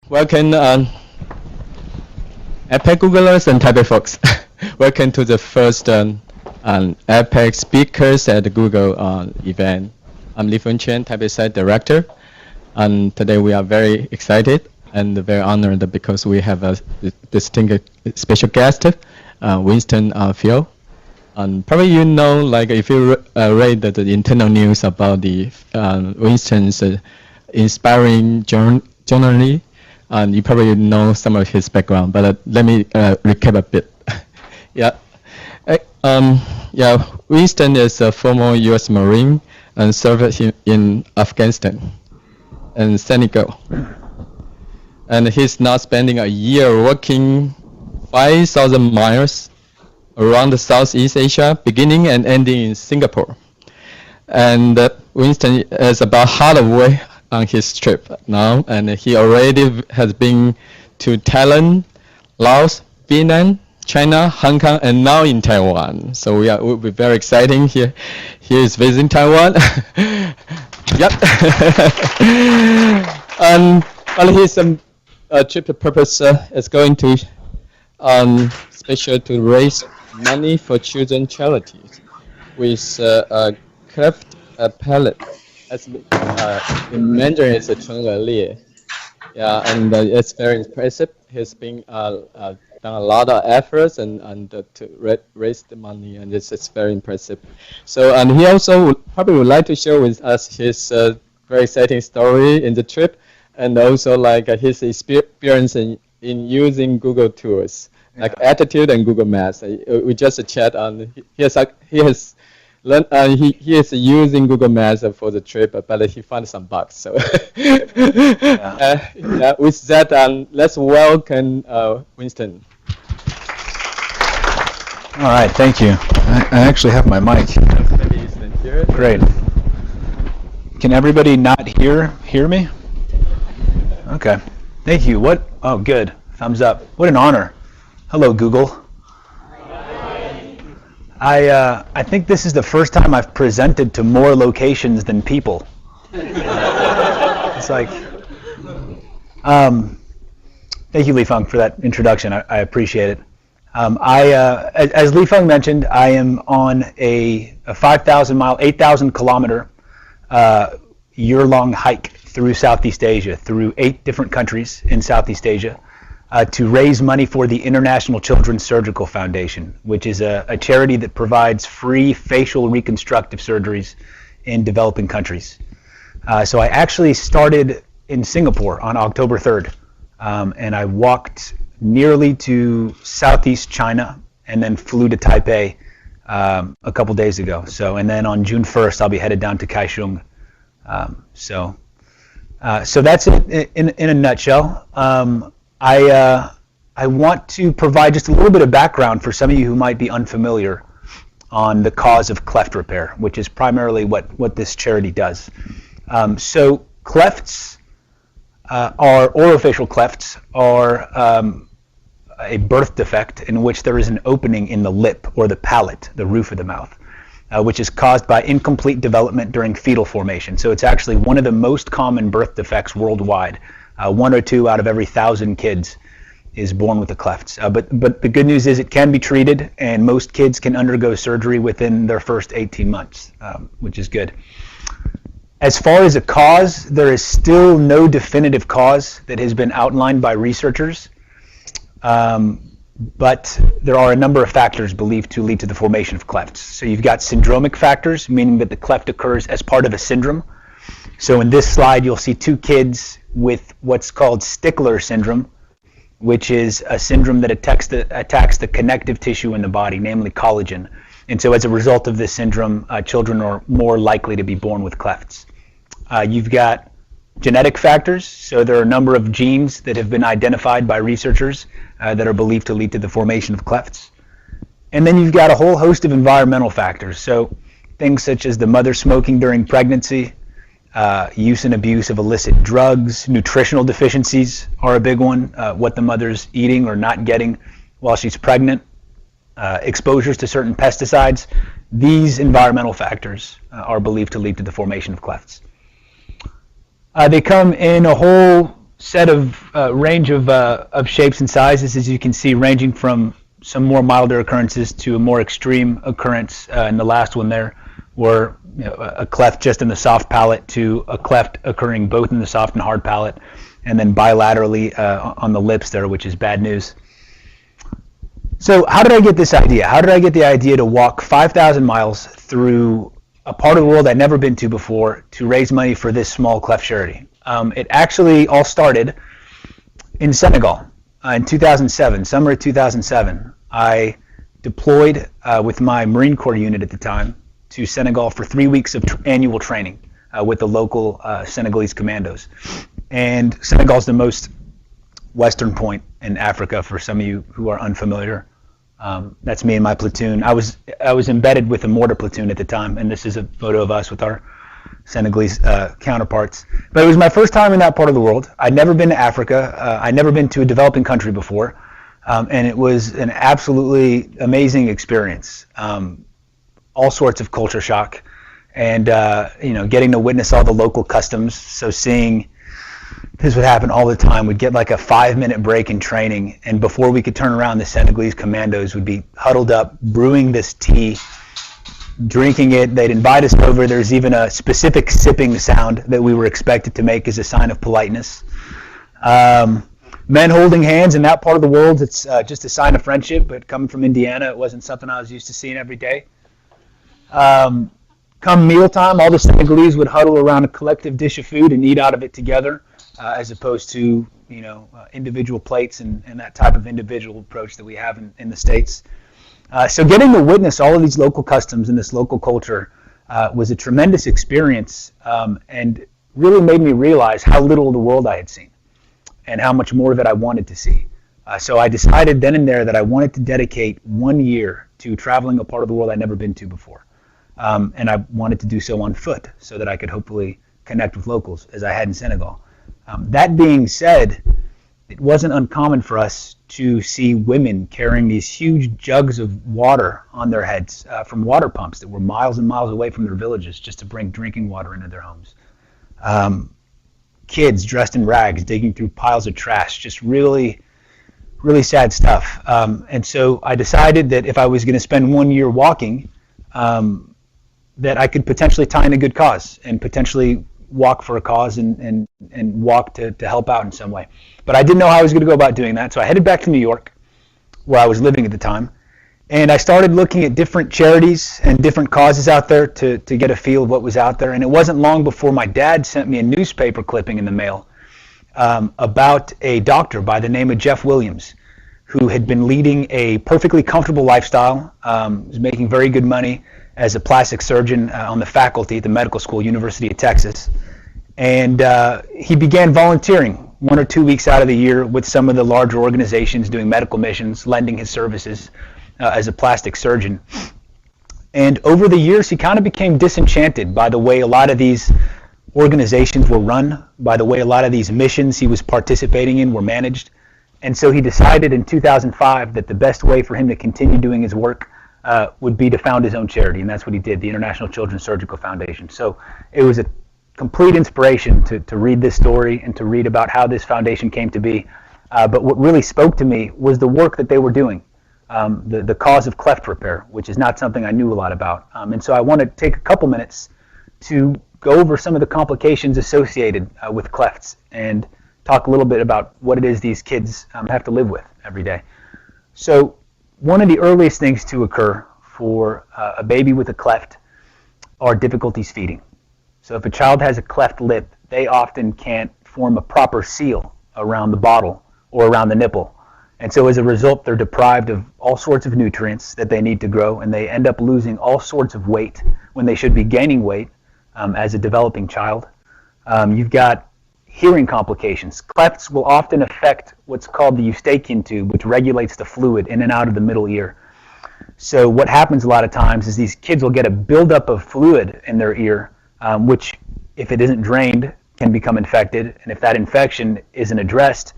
Welcome, APEC Googlers and Taipei folks. Welcome to the first APEC Speakers at Google event. I'm Li Fengchen, Taipei site director, and today we are very excited and very honored because we have a distinguished special guest, Winston Fiore. And probably you know, like if you read the internal news about the Winston's inspiring journey, and you probably know some of his background. But let me recap a bit. Winston is a former U.S. Marine and served in Afghanistan and Senegal. And he's now spending a year working 5,000 miles around Southeast Asia, beginning and ending in Singapore. And Winston is about halfway on his trip now, and he already has been to Thailand, Laos, Vietnam, China, Hong Kong, and now in Taiwan. So we'll be very exciting here. He is visiting Taiwan. Yep. But his trip purpose is going to special to raise money for children charities with cleft palate. As in Mandarin, it's a 唇腭裂. Yeah, and it's very impressive. He's been done a lot of efforts and to raise the money, and it's very impressive. So, and he also probably would like to share with us his very exciting story in the trip, and also like his experience in using Google tools like Attitude and Google Maps. We just chat on. He has learned. He is using Google Maps for the trip, but he found some bugs. So with that, let's welcome Winston. All right, thank you. I actually have my mic. Great. Can everybody not hear me? Okay. Thank you. What? Oh, good. Thumbs up. What an honor. Hello, Google. I think this is the first time I've presented to more locations than people. It's like, thank you, Li Feng, for that introduction. I appreciate it. As Li Feng mentioned, I am on a 5,000 mile, 8,000 kilometer year-long hike through Southeast Asia, through 8 different countries in Southeast Asia, to raise money for the International Children's Surgical Foundation, which is a charity that provides free facial reconstructive surgeries in developing countries. So I actually started in Singapore on October 3rd, and I walked nearly to Southeast China and then flew to Taipei a couple days ago. So, and then on June 1st, I'll be headed down to Kaohsiung. So that's it in a nutshell. I want to provide just a little bit of background for some of you who might be unfamiliar on the cause of cleft repair, which is primarily what this charity does. So clefts orofacial clefts are a birth defect in which there is an opening in the lip or the palate, the roof of the mouth, which is caused by incomplete development during fetal formation. So it's actually one of the most common birth defects worldwide. 1 or 2 out of every 1,000 kids is born with the clefts. But the good news is it can be treated, and most kids can undergo surgery within their first 18 months, which is good. As far as a cause, there is still no definitive cause that has been outlined by researchers, but there are a number of factors believed to lead to the formation of clefts. So you've got syndromic factors, meaning that the cleft occurs as part of a syndrome. So in this slide, you'll see 2 kids with what's called Stickler syndrome, which is a syndrome that attacks the connective tissue in the body, namely collagen. And so as a result of this syndrome, children are more likely to be born with clefts. You've got genetic factors, so there are a number of genes that have been identified by researchers that are believed to lead to the formation of clefts. And then you've got a whole host of environmental factors, so things such as the mother smoking during pregnancy, use and abuse of illicit drugs, nutritional deficiencies are a big one, what the mother's eating or not getting while she's pregnant, exposures to certain pesticides. These environmental factors are believed to lead to the formation of clefts. They come in a whole set of range of shapes and sizes, as you can see, ranging from some more milder occurrences to a more extreme occurrence. In the last one there, were a cleft just in the soft palate to a cleft occurring both in the soft and hard palate, and then bilaterally on the lips there, which is bad news. So how did I get this idea? How did I get the idea to walk 5,000 miles through a part of the world I'd never been to before to raise money for this small cleft charity? It actually all started in Senegal in 2007, summer of 2007. I deployed with my Marine Corps unit at the time to Senegal for 3 weeks of annual training with the local Senegalese commandos. And Senegal is the most western point in Africa for some of you who are unfamiliar. That's me and my platoon. I was embedded with a mortar platoon at the time, and this is a photo of us with our Senegalese counterparts. But it was my first time in that part of the world. I'd never been to Africa. I'd never been to a developing country before, and it was an absolutely amazing experience. All sorts of culture shock, and getting to witness all the local customs. So seeing this would happen all the time. We'd get like a 5-minute break in training, and before we could turn around, the Senegalese commandos would be huddled up, brewing this tea, drinking it. They'd invite us over. There's even a specific sipping sound that we were expected to make as a sign of politeness. Men holding hands in that part of the world, it's just a sign of friendship, but coming from Indiana, it wasn't something I was used to seeing every day. Come mealtime, all the Senegalese would huddle around a collective dish of food and eat out of it together, as opposed to individual plates and that type of individual approach that we have in the States. So getting to witness all of these local customs and this local culture was a tremendous experience, and really made me realize how little of the world I had seen and how much more of it I wanted to see. So I decided then and there that I wanted to dedicate 1 year to traveling a part of the world I'd never been to before. And I wanted to do so on foot so that I could hopefully connect with locals as I had in Senegal. That being said, it wasn't uncommon for us to see women carrying these huge jugs of water on their heads from water pumps that were miles and miles away from their villages just to bring drinking water into their homes. Kids dressed in rags digging through piles of trash, just really, really sad stuff. And so I decided that if I was going to spend 1 year walking, that I could potentially tie in a good cause and potentially walk for a cause and walk to help out in some way. But I didn't know how I was going to go about doing that, so I headed back to New York, where I was living at the time, and I started looking at different charities and different causes out there to get a feel of what was out there. And it wasn't long before my dad sent me a newspaper clipping in the mail about a doctor by the name of Jeff Williams, who had been leading a perfectly comfortable lifestyle, was making very good money as a plastic surgeon on the faculty at the medical school, University of Texas. And he began volunteering 1 or 2 weeks out of the year with some of the larger organizations doing medical missions, lending his services as a plastic surgeon. And over the years, he kind of became disenchanted by the way a lot of these organizations were run, by the way a lot of these missions he was participating in were managed. And so he decided in 2005 that the best way for him to continue doing his work would be to found his own charity, and that's what he did, the International Children's Surgical Foundation. So it was a complete inspiration to read this story and to read about how this foundation came to be. But what really spoke to me was the work that they were doing, the cause of cleft repair, which is not something I knew a lot about. And so I want to take a couple minutes to go over some of the complications associated with clefts and talk a little bit about what it is these kids have to live with every day. So one of the earliest things to occur for a baby with a cleft are difficulties feeding. So if a child has a cleft lip, they often can't form a proper seal around the bottle or around the nipple. And so as a result, they're deprived of all sorts of nutrients that they need to grow, and they end up losing all sorts of weight when they should be gaining weight as a developing child. You've got hearing complications. Clefts will often affect what's called the eustachian tube, which regulates the fluid in and out of the middle ear. So what happens a lot of times is these kids will get a buildup of fluid in their ear, which, if it isn't drained, can become infected. And if that infection isn't addressed,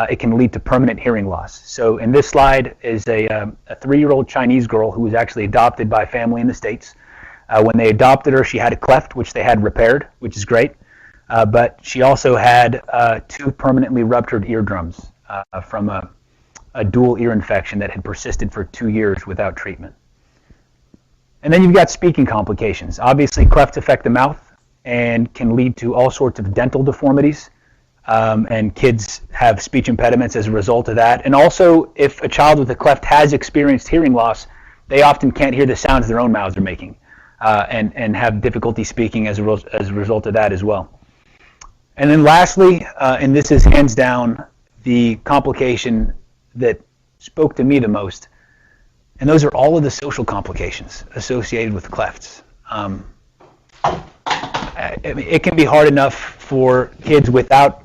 it can lead to permanent hearing loss. So in this slide is a 3-year-old Chinese girl who was actually adopted by a family in the States. When they adopted her, she had a cleft, which they had repaired, which is great. But she also had 2 permanently ruptured eardrums from a dual ear infection that had persisted for 2 years without treatment. And then you've got speaking complications. Obviously, clefts affect the mouth and can lead to all sorts of dental deformities, and kids have speech impediments as a result of that. And also, if a child with a cleft has experienced hearing loss, they often can't hear the sounds their own mouths are making, and have difficulty speaking as a result of that as well. And then lastly, and this is hands down the complication that spoke to me the most, and those are all of the social complications associated with clefts. It can be hard enough for kids without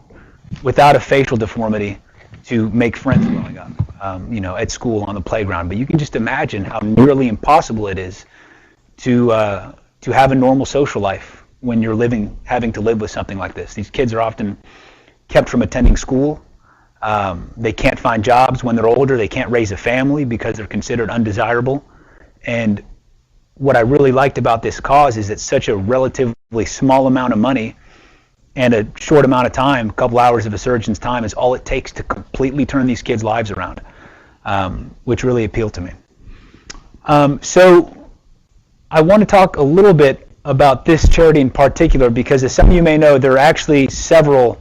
a facial deformity to make friends growing up, at school, on the playground. But you can just imagine how nearly impossible it is to have a normal social life when you're having to live with something like this. These kids are often kept from attending school. They can't find jobs when they're older. They can't raise a family because they're considered undesirable. And what I really liked about this cause is it's such a relatively small amount of money and a short amount of time, a couple hours of a surgeon's time, is all it takes to completely turn these kids' lives around, which really appealed to me. So I want to talk a little bit about this charity in particular because, as some of you may know, there are actually several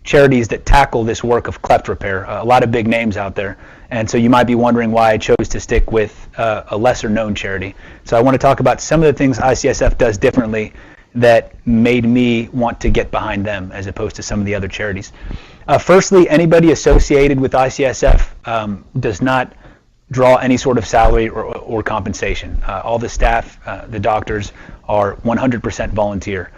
charities that tackle this work of cleft repair, a lot of big names out there. And so you might be wondering why I chose to stick with a lesser-known charity. So I want to talk about some of the things ICSF does differently that made me want to get behind them as opposed to some of the other charities. Firstly, anybody associated with ICSF does not draw any sort of salary or compensation. All the staff, the doctors, are 100% volunteer.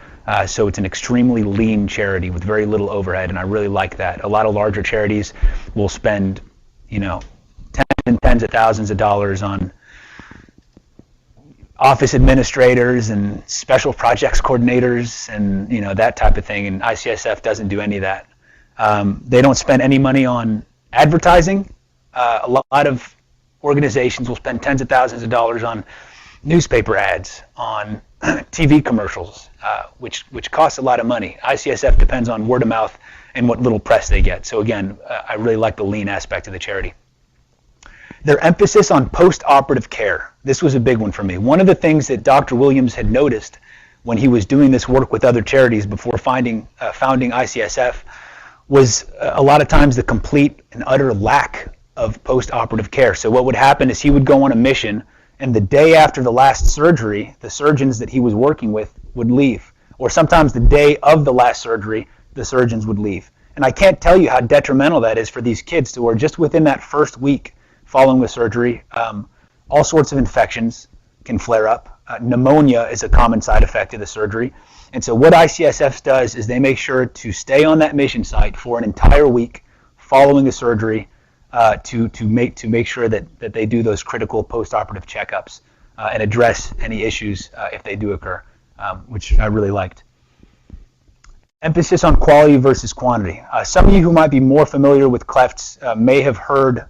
So it's an extremely lean charity with very little overhead, and I really like that. A lot of larger charities will spend, tens and tens of thousands of dollars on office administrators and special projects coordinators and that type of thing, and ICSF doesn't do any of that. They don't spend any money on advertising. A lot of organizations will spend tens of thousands of dollars on newspaper ads, on TV commercials, which costs a lot of money. ICSF depends on word of mouth and what little press they get. So again, I really like the lean aspect of the charity. Their emphasis on post-operative care. This was a big one for me. One of the things that Dr. Williams had noticed when he was doing this work with other charities before founding ICSF was a lot of times the complete and utter lack of post-operative care. So what would happen is he would go on a mission, and the day after the last surgery, the surgeons that he was working with would leave. Or sometimes the day of the last surgery, the surgeons would leave. And I can't tell you how detrimental that is for these kids to where just within that first week following the surgery, all sorts of infections can flare up. Pneumonia is a common side effect of the surgery. And so what ICSF does is they make sure to stay on that mission site for an entire week following the surgery to make sure that they do those critical post-operative checkups and address any issues if they do occur, which I really liked. Emphasis on quality versus quantity. Some of you who might be more familiar with clefts may have heard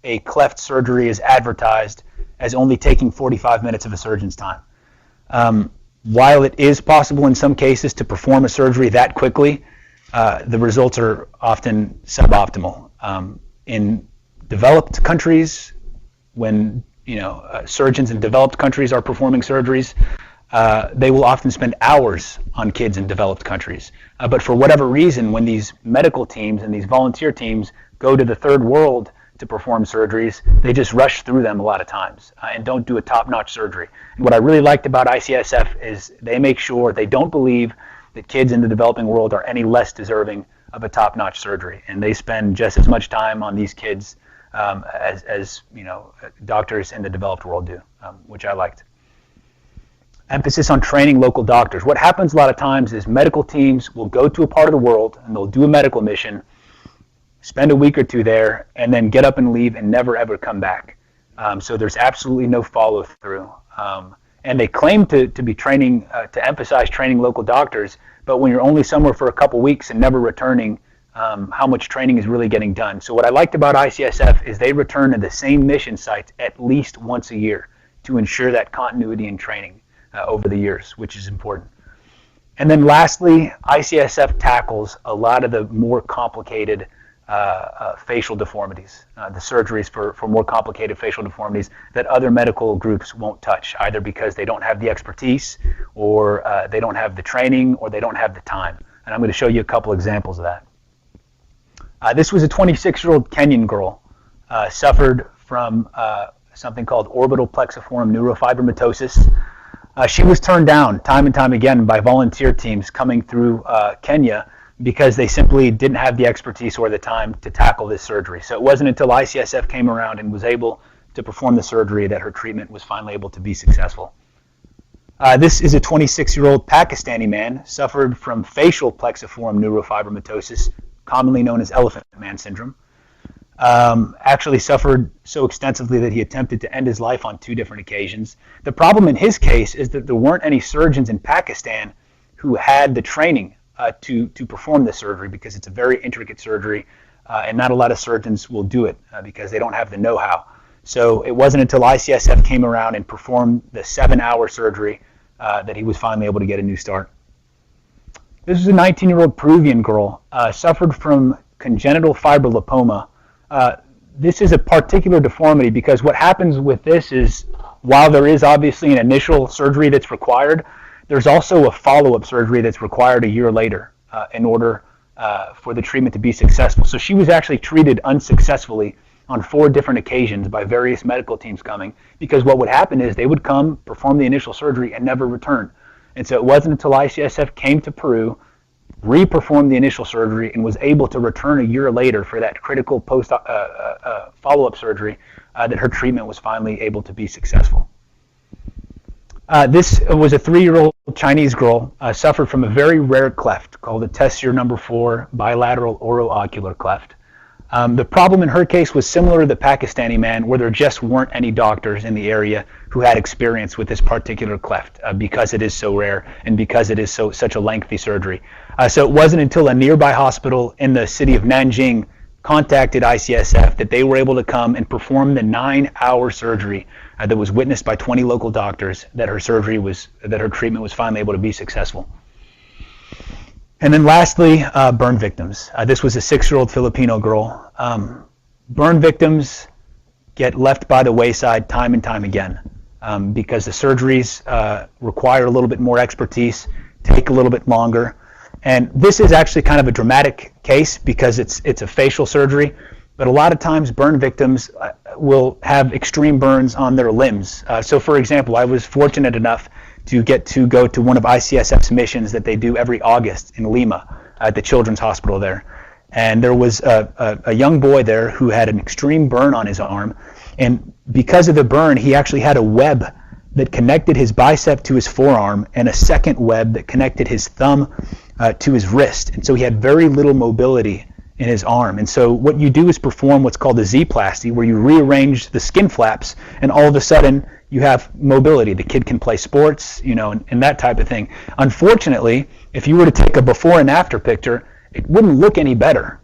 a cleft surgery is advertised as only taking 45 minutes of a surgeon's time. While it is possible in some cases to perform a surgery that quickly, the results are often suboptimal. In developed countries, when surgeons in developed countries are performing surgeries, they will often spend hours on kids in developed countries. But for whatever reason, when these medical teams and these volunteer teams go to the third world to perform surgeries, they just rush through them a lot of times and don't do a top-notch surgery. And what I really liked about ICSF is they make sure they don't believe that kids in the developing world are any less deserving of a top-notch surgery, and they spend just as much time on these kids as doctors in the developed world do, which I liked. Emphasis on training local doctors. What happens a lot of times is medical teams will go to a part of the world and they'll do a medical mission, spend a week or two there, and then get up and leave and never ever come back. So there's absolutely no follow-through. And they claim to be training, to emphasize training local doctors, but when you're only somewhere for a couple weeks and never returning, how much training is really getting done. So what I liked about ICSF is they return to the same mission sites at least once a year to ensure that continuity in training over the years, which is important. And then lastly, ICSF tackles a lot of the more complicated facial deformities, the surgeries for more complicated facial deformities that other medical groups won't touch, either because they don't have the expertise, or they don't have the training, or they don't have the time. And I'm going to show you a couple examples of that. This was a 26-year-old Kenyan girl, suffered from something called orbital plexiform neurofibromatosis. She was turned down time and time again by volunteer teams coming through Kenya because they simply didn't have the expertise or the time to tackle this surgery. So it wasn't until ICSF came around and was able to perform the surgery that her treatment was finally able to be successful. This is a 26-year-old Pakistani man, suffered from facial plexiform neurofibromatosis, commonly known as elephant man syndrome. Actually suffered so extensively that he attempted to end his life on 2 different occasions. The problem in his case is that there weren't any surgeons in Pakistan who had the training to perform this surgery, because it's a very intricate surgery, and not a lot of surgeons will do it because they don't have the know-how. So it wasn't until ICSF came around and performed the 7-hour surgery that he was finally able to get a new start. This is a 19-year-old Peruvian girl, suffered from congenital fibrolipoma. This is a particular deformity because what happens with this is, while there is obviously an initial surgery that's required, there's also a follow-up surgery that's required a year later in order for the treatment to be successful. So she was actually treated unsuccessfully on 4 different occasions by various medical teams coming, because what would happen is they would come, perform the initial surgery, and never return. And so it wasn't until ICSF came to Peru, re-performed the initial surgery, and was able to return a year later for that critical follow-up surgery that her treatment was finally able to be successful. This was a 3-year-old Chinese girl, suffered from a very rare cleft called a Tessier number 4 bilateral oroocular cleft. The problem in her case was similar to the Pakistani man, where there just weren't any doctors in the area who had experience with this particular cleft, because it is so rare and because it is such a lengthy surgery. So it wasn't until a nearby hospital in the city of Nanjing contacted ICSF that they were able to come and perform the 9-hour surgery that was witnessed by 20 local doctors, that her treatment was finally able to be successful. And then lastly, burn victims. This was a 6-year-old Filipino girl. Burn victims get left by the wayside time and time again because the surgeries require a little bit more expertise, take a little bit longer. And this is actually kind of a dramatic case because it's a facial surgery, but a lot of times burn victims will have extreme burns on their limbs. So for example, I was fortunate enough to get to go to one of ICSF's missions that they do every August in Lima at the Children's Hospital there. And there was a young boy there who had an extreme burn on his arm, and because of the burn, he actually had a web that connected his bicep to his forearm and a second web that connected his thumb to his wrist. And so he had very little mobility in his arm. And so what you do is perform what's called a Z-plasty, where you rearrange the skin flaps, and all of a sudden you have mobility. The kid can play sports, and that type of thing. Unfortunately, if you were to take a before and after picture, it wouldn't look any better.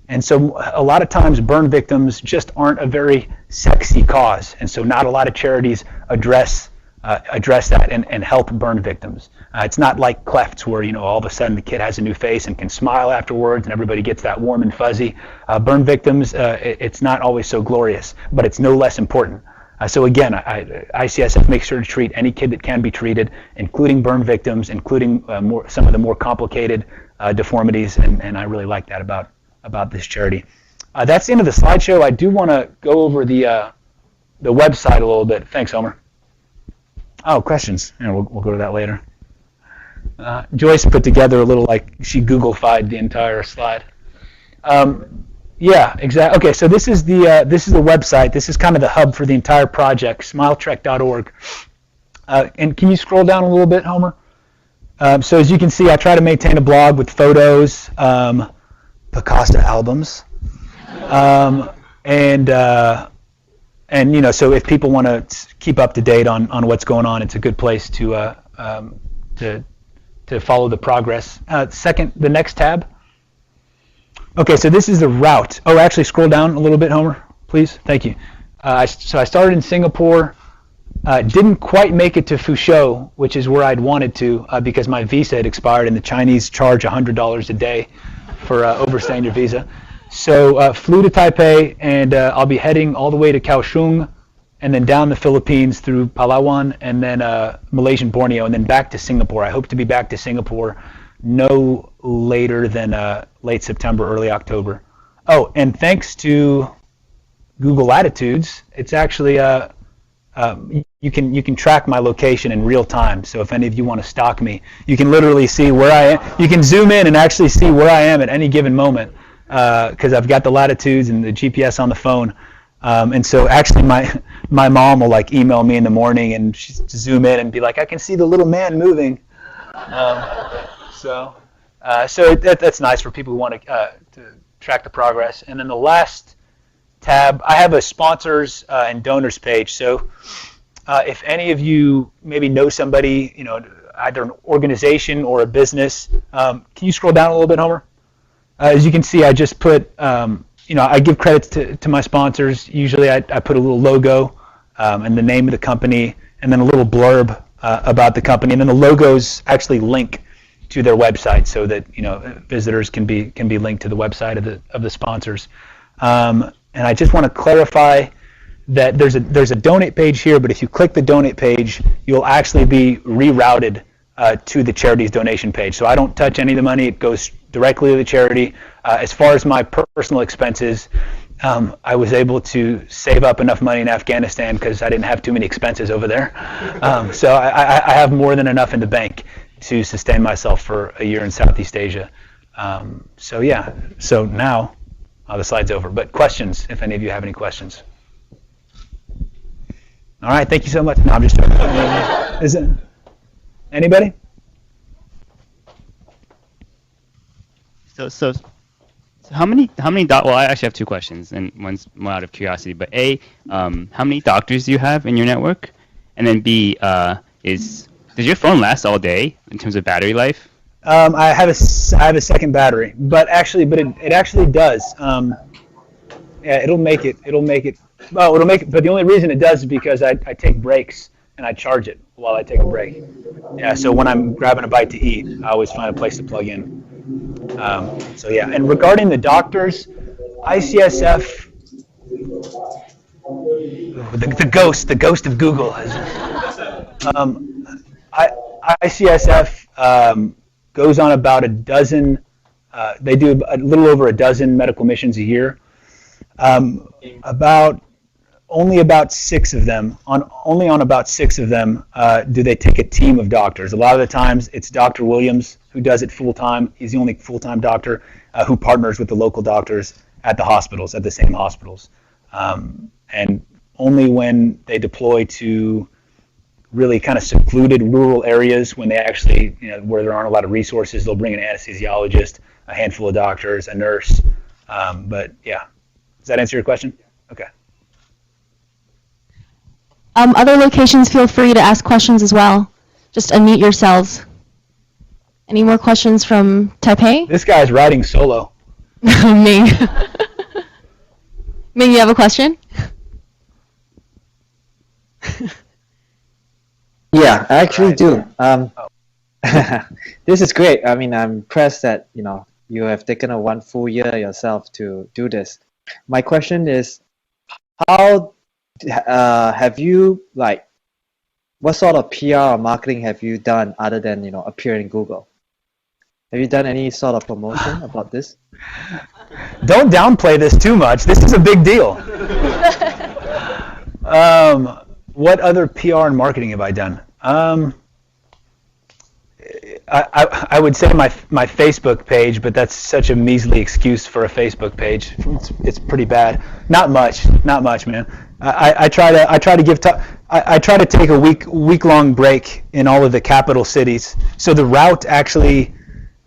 And so a lot of times burn victims just aren't a very sexy cause. And so not a lot of charities address that and help burn victims. It's not like clefts where all of a sudden the kid has a new face and can smile afterwards and everybody gets that warm and fuzzy. Burn victims, it's not always so glorious, but it's no less important. So again, ICSF makes sure to treat any kid that can be treated, including burn victims, including some of the more complicated deformities, and I really like that about this charity. That's the end of the slideshow. I do want to go over the website a little bit. Thanks, Homer. Oh, questions. We'll go to that later. Joyce put together a little, she Google-fied the entire slide. Yeah, exactly. Okay, so this is the website. This is kind of the hub for the entire project, smiletrek.org. And can you scroll down a little bit, Homer? So as you can see, I try to maintain a blog with photos, Picasso albums, and so if people want to keep up to date on what's going on, it's a good place to follow the progress. The next tab. Okay, so this is the route. Oh, actually, scroll down a little bit, Homer, please. Thank you. So I started in Singapore, Didn't quite make it to Fuzhou, which is where I'd wanted to, because my visa had expired and the Chinese charge $100 a day for overstaying your visa. So flew to Taipei, and I'll be heading all the way to Kaohsiung, and then down the Philippines through Palawan, and then Malaysian Borneo, and then back to Singapore. I hope to be back to Singapore no later than late September, early October. Oh, and thanks to Google Latitudes, it's actually you can track my location in real time. So if any of you want to stalk me, you can literally see where I am. You can zoom in and actually see where I am at any given moment, because I've got the latitudes and the GPS on the phone. And so actually my mom will like email me in the morning and she'll zoom in and be like, I can see the little man moving. So that's nice for people who want to track the progress. And then the last tab, I have a sponsors and donors page. So if any of you maybe know somebody, either an organization or a business, can you scroll down a little bit, Homer? As you can see, I just put, I give credits to my sponsors. Usually I put a little logo and the name of the company, and then a little blurb about the company, and then the logos actually link to their website so that visitors can be linked to the website of the sponsors. And I just want to clarify that there's a donate page here, but if you click the donate page, you'll actually be rerouted to the charity's donation page. So I don't touch any of the money; it goes directly to the charity. As far as my personal expenses, I was able to save up enough money in Afghanistan because I didn't have too many expenses over there. So I have more than enough in the bank to sustain myself for a year in Southeast Asia. So yeah, so now the slide's over. But questions, if any of you have any questions. All right, thank you so much. No, I'm just joking. Is it anybody? So how many well, I actually have two questions, and one's more out of curiosity. But A, how many doctors do you have in your network? And then B, does your phone last all day in terms of battery life? I have a second battery, but it actually does. Yeah, it'll make it. Well, it'll make it. But the only reason it does is because I take breaks and I charge it while I take a break. Yeah, so when I'm grabbing a bite to eat, I always find a place to plug in. So yeah, and regarding the doctors, ICSF, the ghost of Google ICSF goes on about a dozen. They do a little over a dozen medical missions a year. Only on about six of them do they take a team of doctors. A lot of the times it's Dr. Williams who does it full time. He's the only full-time doctor who partners with the local doctors at the same hospitals. And only when they deploy to really kind of secluded rural areas, when they actually, where there aren't a lot of resources, they'll bring an anesthesiologist, a handful of doctors, a nurse. But yeah, does that answer your question? Okay. Other locations, feel free to ask questions as well. Just unmute yourselves. Any more questions from Taipei? This guy's riding solo. Ming. Ming, you have a question? Yeah, I actually do. This is great. I mean, I'm impressed that you have taken a 1 full year yourself to do this. My question is, how have you what sort of PR or marketing have you done other than appear in Google? Have you done any sort of promotion about this? Don't downplay this too much. This is a big deal. What other PR and marketing have I done? I would say my Facebook page, but that's such a measly excuse for a Facebook page. It's pretty bad. Not much, man. I try to take a week-long break in all of the capital cities. So the route actually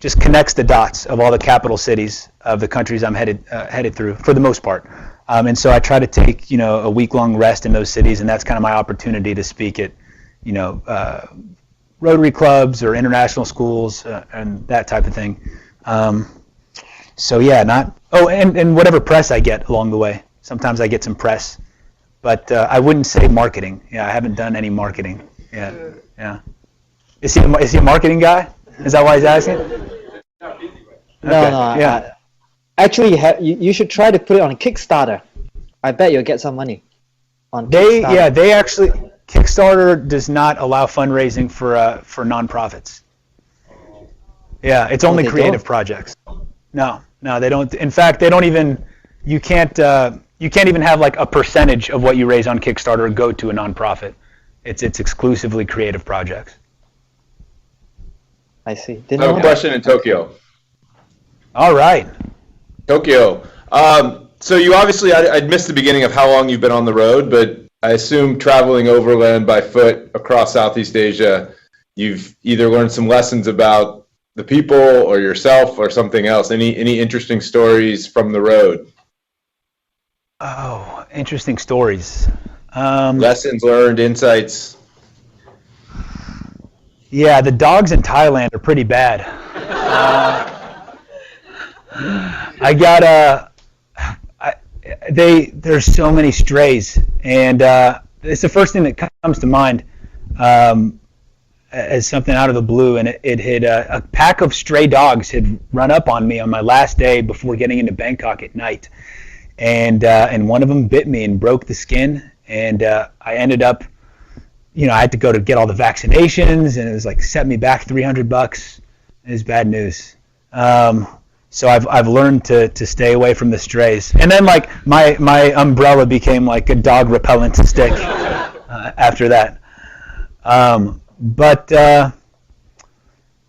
just connects the dots of all the capital cities of the countries I'm headed through for the most part. And so I try to take a week-long rest in those cities, and that's kind of my opportunity to speak at Rotary clubs or international schools and that type of thing. So yeah, and whatever press I get along the way. Sometimes I get some press, but I wouldn't say marketing. Yeah, I haven't done any marketing. Yeah. Is he a marketing guy? Is that why he's asking? No. Yeah. Actually, you should try to put it on Kickstarter. I bet you'll get some money on Kickstarter. They actually, Kickstarter does not allow fundraising for nonprofits. Yeah, it's only they creative don't? projects. No, they don't. In fact, they don't even. You can't even have like a percentage of what you raise on Kickstarter go to a nonprofit. It's exclusively creative projects. I see. I have a question in Tokyo. All right. Tokyo. So you obviously, I'd missed the beginning of how long you've been on the road, but I assume traveling overland by foot across Southeast Asia, you've either learned some lessons about the people or yourself or something else. Any interesting stories from the road? Oh, interesting stories. Lessons learned, insights. Yeah, the dogs in Thailand are pretty bad. There's so many strays, and it's the first thing that comes to mind as something out of the blue. And it had a pack of stray dogs had run up on me on my last day before getting into Bangkok at night, and one of them bit me and broke the skin, and I ended up. I had to go to get all the vaccinations, and it was like set me back $300. It was bad news. So I've learned to stay away from the strays. And then like my umbrella became like a dog repellent stick after that.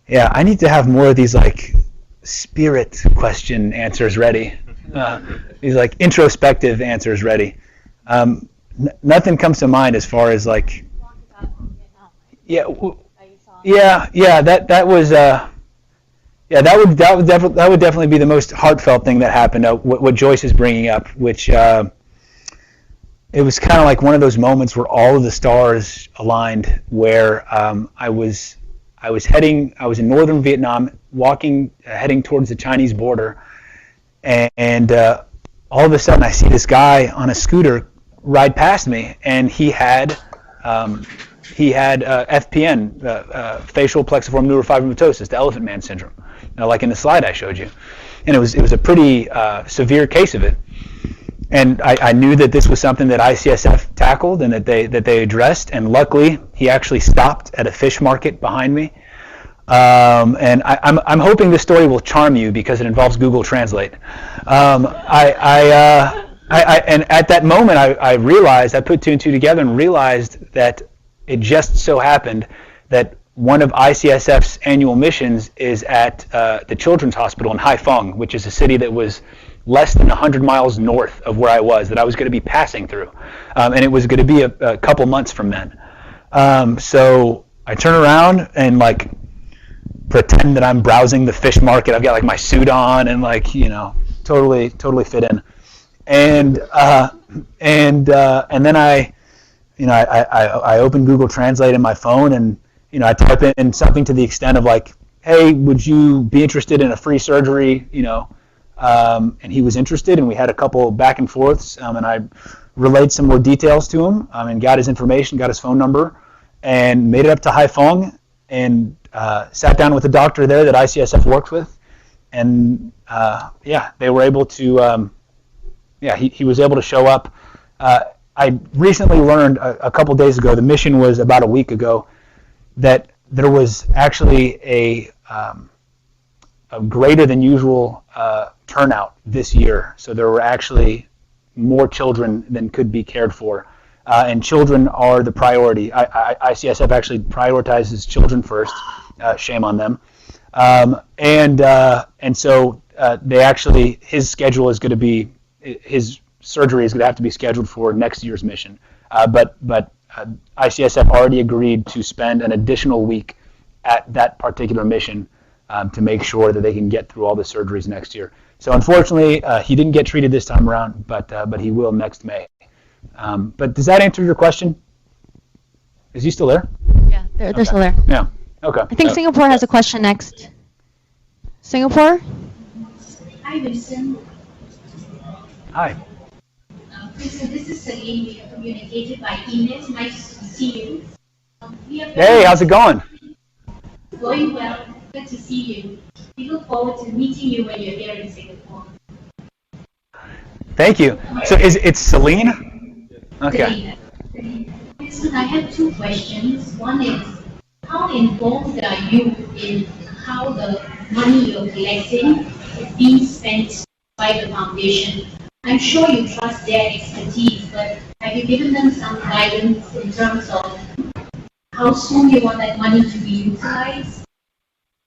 Yeah, I need to have more of these like spirit question answers ready. These like introspective answers ready. Nothing comes to mind as far as like. Yeah, that was. Yeah, that would definitely be the most heartfelt thing that happened. What Joyce is bringing up, which it was kind of like one of those moments where all of the stars aligned. Where I was in northern Vietnam, heading towards the Chinese border, and all of a sudden I see this guy on a scooter ride past me, and he had FPN, facial plexiform neurofibromatosis, the elephant man syndrome, like in the slide I showed you, and it was a pretty severe case of it. And I knew that this was something that ICSF tackled and that they addressed. And luckily, he actually stopped at a fish market behind me. And I'm hoping this story will charm you because it involves Google Translate. And at that moment, I realized, I put two and two together and realized that it just so happened that one of ICSF's annual missions is at the Children's Hospital in Haiphong, which is a city that was less than 100 miles north of where I was, that I was going to be passing through. And it was going to be a couple months from then. So I turn around and like pretend that I'm browsing the fish market. I've got like my suit on and like, totally fit in. And then I open Google Translate in my phone and, I type in something to the extent of like, hey, would you be interested in a free surgery? And he was interested, and we had a couple back and forths, and I relayed some more details to him, and got his information, got his phone number, and made it up to Haiphong, and sat down with the doctor there that ICSF works with, and they were able to, he was able to show up. I recently learned a couple days ago, the mission was about a week ago, that there was actually a greater than usual turnout this year. So there were actually more children than could be cared for. And children are the priority. ICSF actually prioritizes children first. Shame on them. And so they actually, his schedule is going to be, his surgery is going to have to be scheduled for next year's mission. But ICSF already agreed to spend an additional week at that particular mission to make sure that they can get through all the surgeries next year. So unfortunately, he didn't get treated this time around, but he will next May. But does that answer your question? Is he still there? Yeah, they're still there. Yeah. Okay. I think Singapore has a question next. Singapore? Hi, Winston. Hi. So this is Celine. We have communicated by email. Nice to see you. Hey, how's it going? Going well. Good to see you. We look forward to meeting you when you're here in Singapore. Thank you. So it's Celine? Okay. Winston, I have two questions. One is, how involved are you in how the money you're collecting is being spent by the foundation? I'm sure you trust their expertise, but have you given them some guidance in terms of how soon you want that money to be utilized?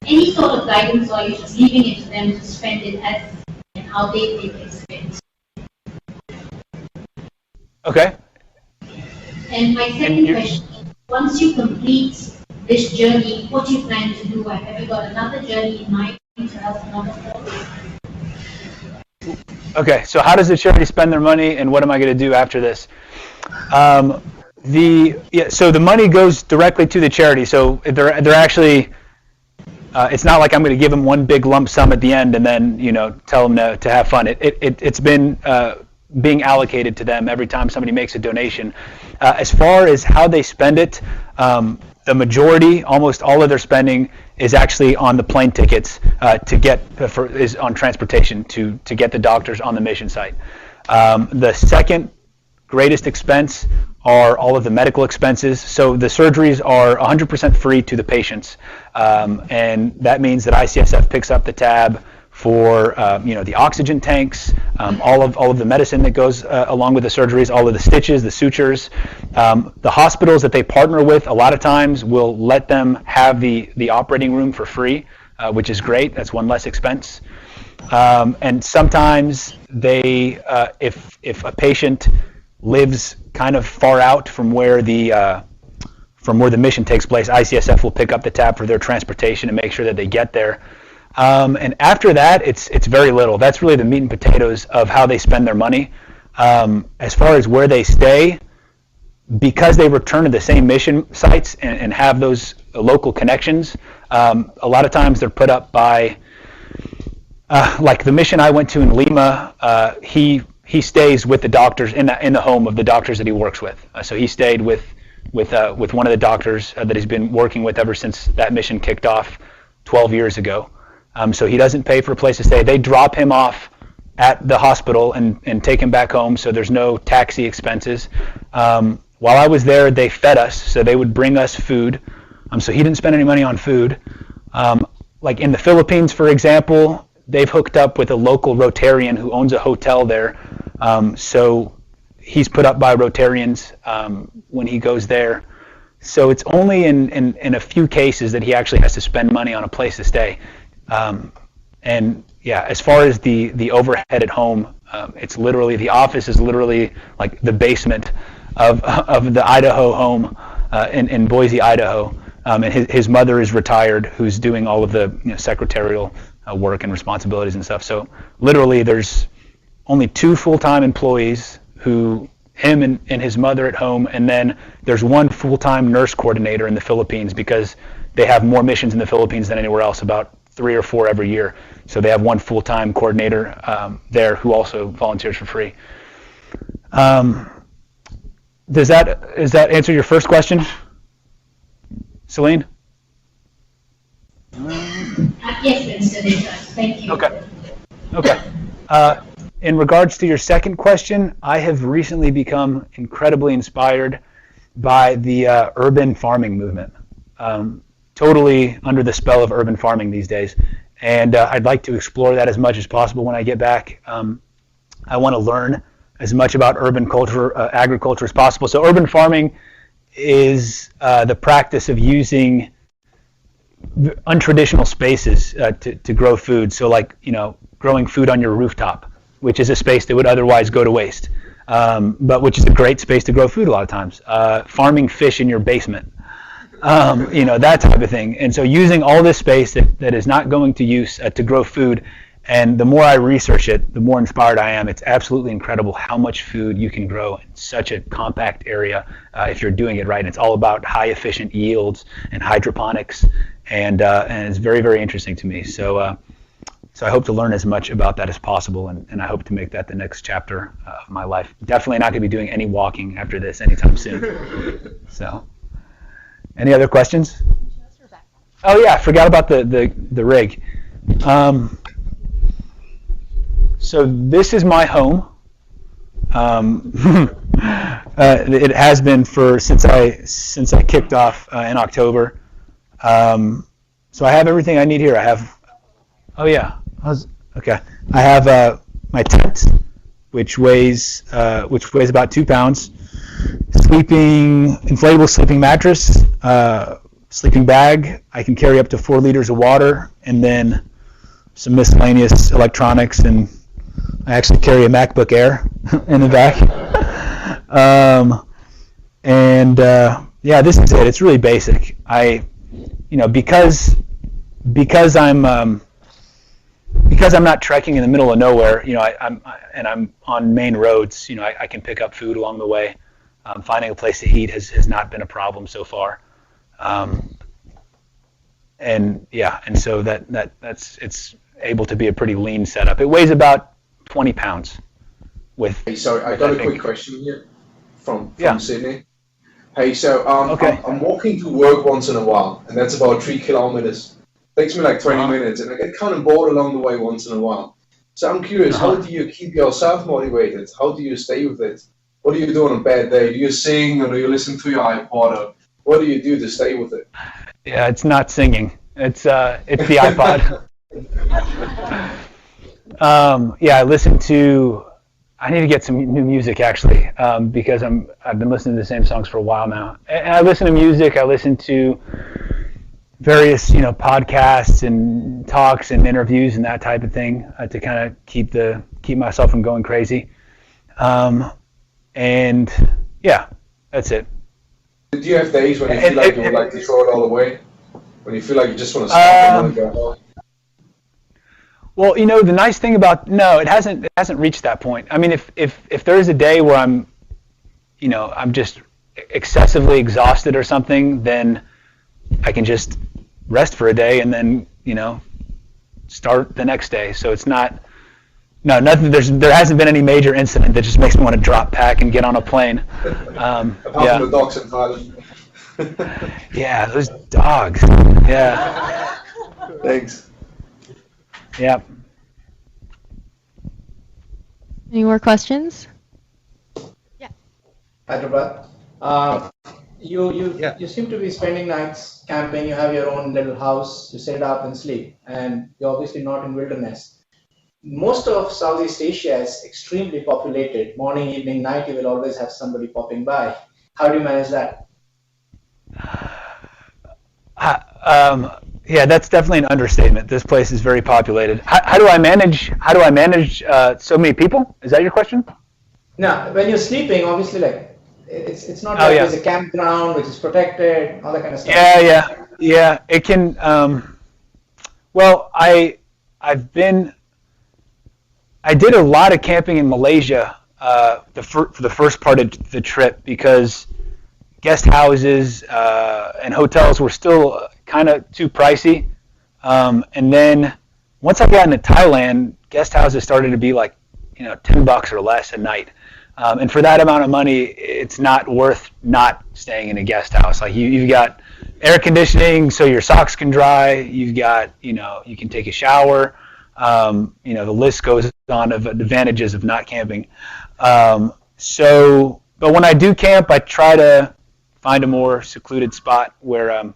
Any sort of guidance, or are you just leaving it to them to spend it as and how they think it's spent? Okay. And my second question, once you complete this journey, what do you plan to do? Have you got another journey in mind to help another folks? Okay, so how does the charity spend their money, and what am I going to do after this? So the money goes directly to the charity. So they're actually, it's not like I'm going to give them one big lump sum at the end and then tell them to have fun. It's been being allocated to them every time somebody makes a donation. As far as how they spend it, the majority, almost all of their spending, is actually on the plane tickets is on transportation to get the doctors on the mission site. The second greatest expense are all of the medical expenses. So the surgeries are 100% free to the patients, and that means that ICSF picks up the tab for the oxygen tanks, all of the medicine that goes along with the surgeries, all of the stitches, the sutures. The hospitals that they partner with a lot of times will let them have the operating room for free, which is great. That's one less expense. And sometimes they, if a patient lives kind of far out from where the mission takes place, ICSF will pick up the tab for their transportation and make sure that they get there. And after that, it's very little. That's really the meat and potatoes of how they spend their money. As far as where they stay, because they return to the same mission sites and have those local connections, a lot of times they're put up by, like the mission I went to in Lima, he stays with the doctors in the home of the doctors that he works with. So he stayed with one of the doctors that he's been working with ever since that mission kicked off 12 years ago. So he doesn't pay for a place to stay. They drop him off at the hospital and take him back home, so there's no taxi expenses. While I was there, they fed us, so they would bring us food. So he didn't spend any money on food. Like in the Philippines, for example, they've hooked up with a local Rotarian who owns a hotel there. So he's put up by Rotarians when he goes there. So it's only in a few cases that he actually has to spend money on a place to stay. And yeah, as far as the overhead at home, it's literally, the office is literally like the basement of the Idaho home in Boise, Idaho. And his mother is retired, who's doing all of the secretarial work and responsibilities and stuff. So literally there's only 2 full-time employees, him and his mother at home, and then there's 1 full-time nurse coordinator in the Philippines because they have more missions in the Philippines than anywhere else, about 3 or 4 every year. So they have 1 full-time coordinator there who also volunteers for free. Does that answer your first question, Celine? Yes, Winston, it does. Thank you. Okay. In regards to your second question, I have recently become incredibly inspired by the urban farming movement. Totally under the spell of urban farming these days. And I'd like to explore that as much as possible when I get back. I want to learn as much about urban culture, agriculture as possible. So urban farming is the practice of using untraditional spaces to grow food. So like, growing food on your rooftop, which is a space that would otherwise go to waste, but which is a great space to grow food a lot of times. Farming fish in your basement. That type of thing. And so using all this space that is not going to use to grow food, and the more I research it, the more inspired I am. It's absolutely incredible how much food you can grow in such a compact area if you're doing it right. It's all about high efficient yields and hydroponics, and it's very, very interesting to me. So So I hope to learn as much about that as possible, and I hope to make that the next chapter of my life. Definitely not going to be doing any walking after this anytime soon. So, any other questions? Oh yeah, I forgot about the rig. So this is my home. It has been since I kicked off in October. So I have everything I need here. I have. Oh yeah. Okay. I have my tent, which weighs about 2 pounds. Inflatable sleeping mattress, sleeping bag. I can carry up to 4 liters of water, and then some miscellaneous electronics, and I actually carry a MacBook Air in the back. Yeah, this is it. It's really basic. Because I'm not trekking in the middle of nowhere, I'm on main roads. I can pick up food along the way. Finding a place to eat has not been a problem so far. And so it's able to be a pretty lean setup. It weighs about 20 pounds. Hey, sorry, I got a quick question here from Sydney. Hey, so Okay. I'm walking to work once in a while, and that's about 3 kilometers. Takes me like 20 minutes, and I get kind of bored along the way once in a while. So I'm curious, how do you keep yourself motivated? How do you stay with it? What do you do on a bad day? Do you sing, or do you listen to your iPod? Or what do you do to stay with it? Yeah, it's not singing. It's the iPod. I need to get some new music actually, because I've been listening to the same songs for a while now. And I listen to music. I listen to various podcasts and talks and interviews and that type of thing to kind of keep myself from going crazy. And yeah, that's it. Do you have days when you feel like you would like to throw it all away? When you feel like you just want to stop and go home? Well, the nice thing about it hasn't reached that point. I mean, if there is a day where I'm just excessively exhausted or something, then I can just rest for a day and then start the next day. So it's nothing. There hasn't been any major incident that just makes me want to drop pack and get on a plane. Apart from the dogs in Thailand. Yeah, those dogs. Yeah. Thanks. Yeah. Any more questions? Hyderabad. You seem to be spending nights camping. You have your own little house. You set up and sleep, and you're obviously not in wilderness. Most of Southeast Asia is extremely populated. Morning, evening, night, you will always have somebody popping by. How do you manage that? Yeah, that's definitely an understatement. This place is very populated. How do I manage so many people? Is that your question? No, when you're sleeping, obviously, like it's not like there's a campground which is protected, all that kind of stuff. Yeah. It can. Well, I did a lot of camping in Malaysia for the first part of the trip because guest houses and hotels were still kind of too pricey. And then once I got into Thailand, guest houses started to be like, $10 or less a night. And for that amount of money, it's not worth not staying in a guest house. Like you've got air conditioning so your socks can dry. You've got, you can take a shower. The list goes on of advantages of not camping. But when I do camp, I try to find a more secluded spot where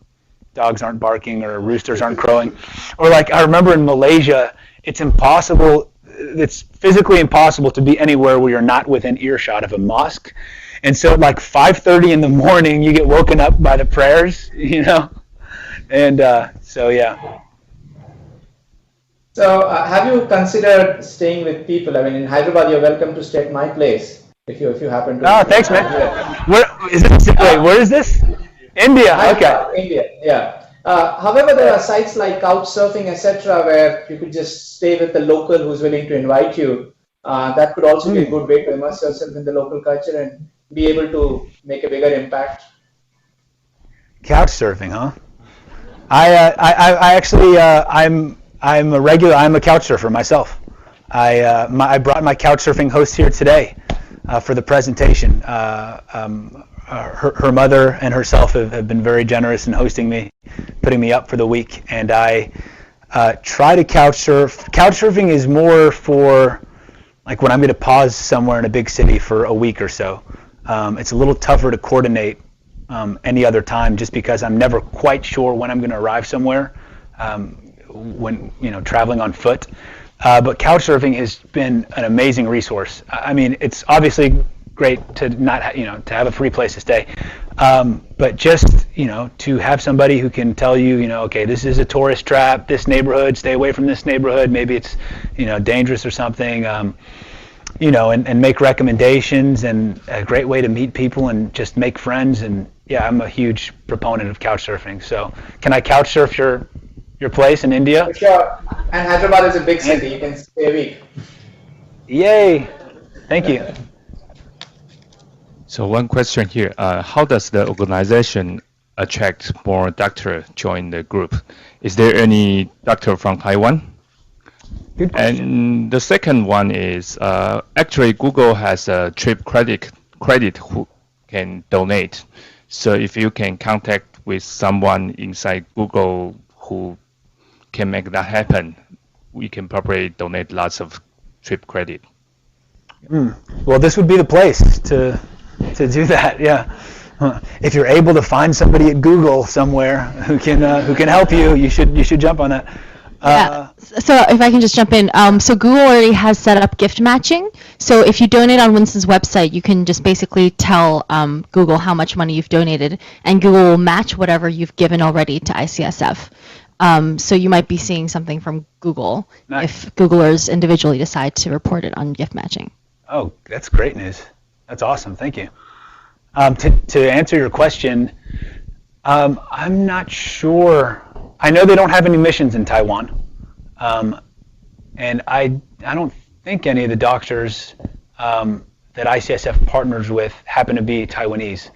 dogs aren't barking or roosters aren't crowing. Or like I remember in Malaysia, it's physically impossible to be anywhere where you're not within earshot of a mosque. And so at like 5:30 in the morning, you get woken up by the prayers, And so, yeah. So have you considered staying with people? I mean, in Hyderabad, you're welcome to stay at my place if you happen to. Oh, thanks, man. Where is this? India. Hyderabad, okay. India, yeah. However, there are sites like Couchsurfing, etc., where you could just stay with the local who's willing to invite you. That could also be a good way to immerse yourself in the local culture and be able to make a bigger impact. Couchsurfing, huh? I actually I'm a couch surfer myself. I brought my couch surfing host here today for the presentation. Her mother and herself have been very generous in hosting me, putting me up for the week, and I try to couch surf. Couch surfing is more for like when I'm going to pause somewhere in a big city for a week or so. It's a little tougher to coordinate any other time just because I'm never quite sure when I'm going to arrive somewhere when traveling on foot. But couch surfing has been an amazing resource. I mean, it's obviously great to not to have a free place to stay, but just to have somebody who can tell you okay, this is a tourist trap, this neighborhood, stay away from this neighborhood, maybe it's dangerous or something, and make recommendations, and a great way to meet people and just make friends. And yeah, I'm a huge proponent of couch surfing. So can I couch surf your place in India? For sure. And Hyderabad is a big city. You can stay a week. Yay! Thank you. So one question here, how does the organization attract more doctors join the group? Is there any doctor from Taiwan? Good question. And the second one is, actually Google has a trip credit who can donate. So if you can contact with someone inside Google who can make that happen, we can probably donate lots of trip credit. Well, this would be the place to do that. Yeah, if you're able to find somebody at Google somewhere who can help you, you should jump on that. Yeah. So if I can just jump in, so Google already has set up gift matching. So if you donate on Winston's website, you can just basically tell Google how much money you've donated, and Google will match whatever you've given already to ICSF. So you might be seeing something from Google if Googlers individually decide to report it on gift matching. Oh, that's great news. That's awesome. Thank you. To answer your question, I'm not sure. I know they don't have any missions in Taiwan, and I don't think any of the doctors that ICSF partners with happen to be Taiwanese.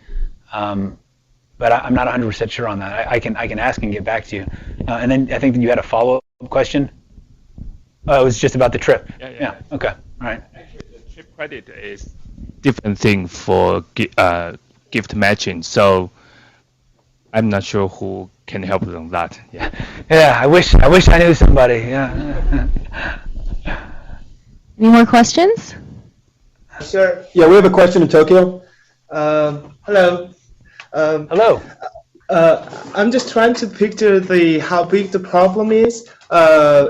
But I'm not 100% sure on that. I can ask and get back to you. And then I think that you had a follow-up question. Oh, it was just about the trip. Yeah. Okay. All right. Actually, the trip credit is different thing for gift matching. So I'm not sure who can help on that. Yeah. Yeah. I wish I knew somebody. Yeah. Any more questions? Sure. Yeah, we have a question in Tokyo. Hello. Hello. I'm just trying to picture how big the problem is. How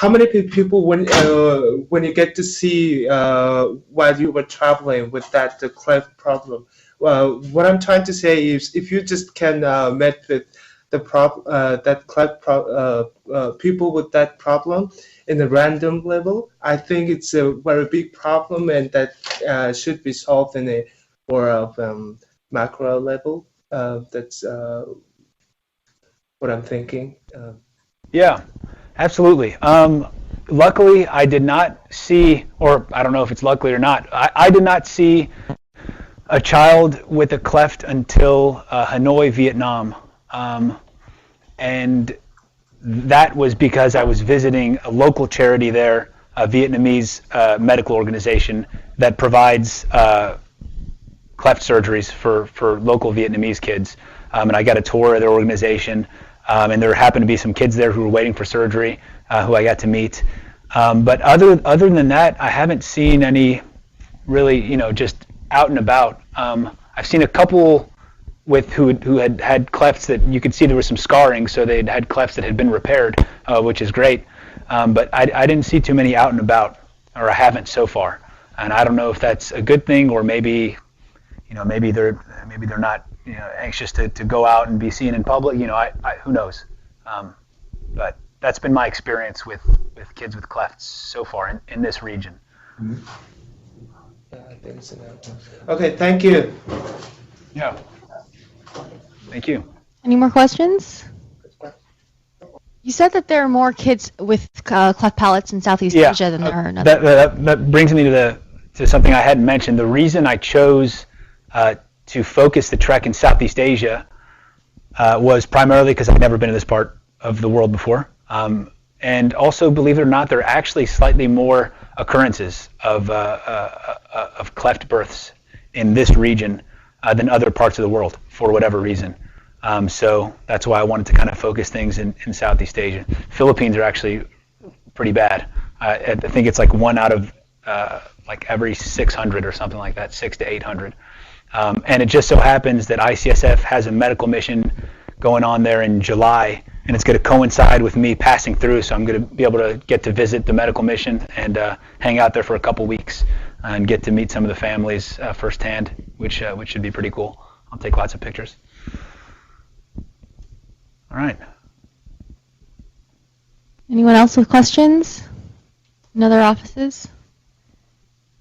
many people when you get to see while you were traveling with the cleft problem. What I'm trying to say is, if you just can met with the that cleft people with that problem in a random level, I think it's a very big problem, and that should be solved in a more of macro level. That's what I'm thinking. Yeah, absolutely. Luckily, I did not see, or I don't know if it's luckily or not, I did not see a child with a cleft until Hanoi, Vietnam. And that was because I was visiting a local charity there, a Vietnamese medical organization that provides cleft surgeries for local Vietnamese kids. And I got a tour of their organization, and there happened to be some kids there who were waiting for surgery, who I got to meet. But other than that, I haven't seen any really, just out and about. I've seen a couple who had clefts that you could see there was some scarring, so they'd had clefts that had been repaired, which is great. But I didn't see too many out and about, or I haven't so far. And I don't know if that's a good thing, or maybe they're not anxious to go out and be seen in public. Who knows? But that's been my experience with kids with clefts so far in this region. Okay, thank you. Yeah. Thank you. Any more questions? You said that there are more kids with cleft palates in Southeast Asia than there are in other. That brings me to something I hadn't mentioned. The reason I chose to focus the trek in Southeast Asia was primarily because I've never been to this part of the world before. And also, believe it or not, there are actually slightly more occurrences of cleft births in this region than other parts of the world for whatever reason. So that's why I wanted to kind of focus things in Southeast Asia. Philippines are actually pretty bad. I think it's like 1 out of like every 600 or something like that, 600 to 800. And it just so happens that ICSF has a medical mission going on there in July, and it's going to coincide with me passing through, so I'm going to be able to get to visit the medical mission and hang out there for a couple weeks and get to meet some of the families firsthand, which should be pretty cool. I'll take lots of pictures. All right. Anyone else with questions in other offices?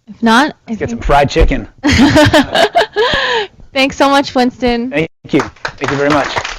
If not, Let's get some fried chicken. Thanks so much, Winston. Thank you. Thank you very much.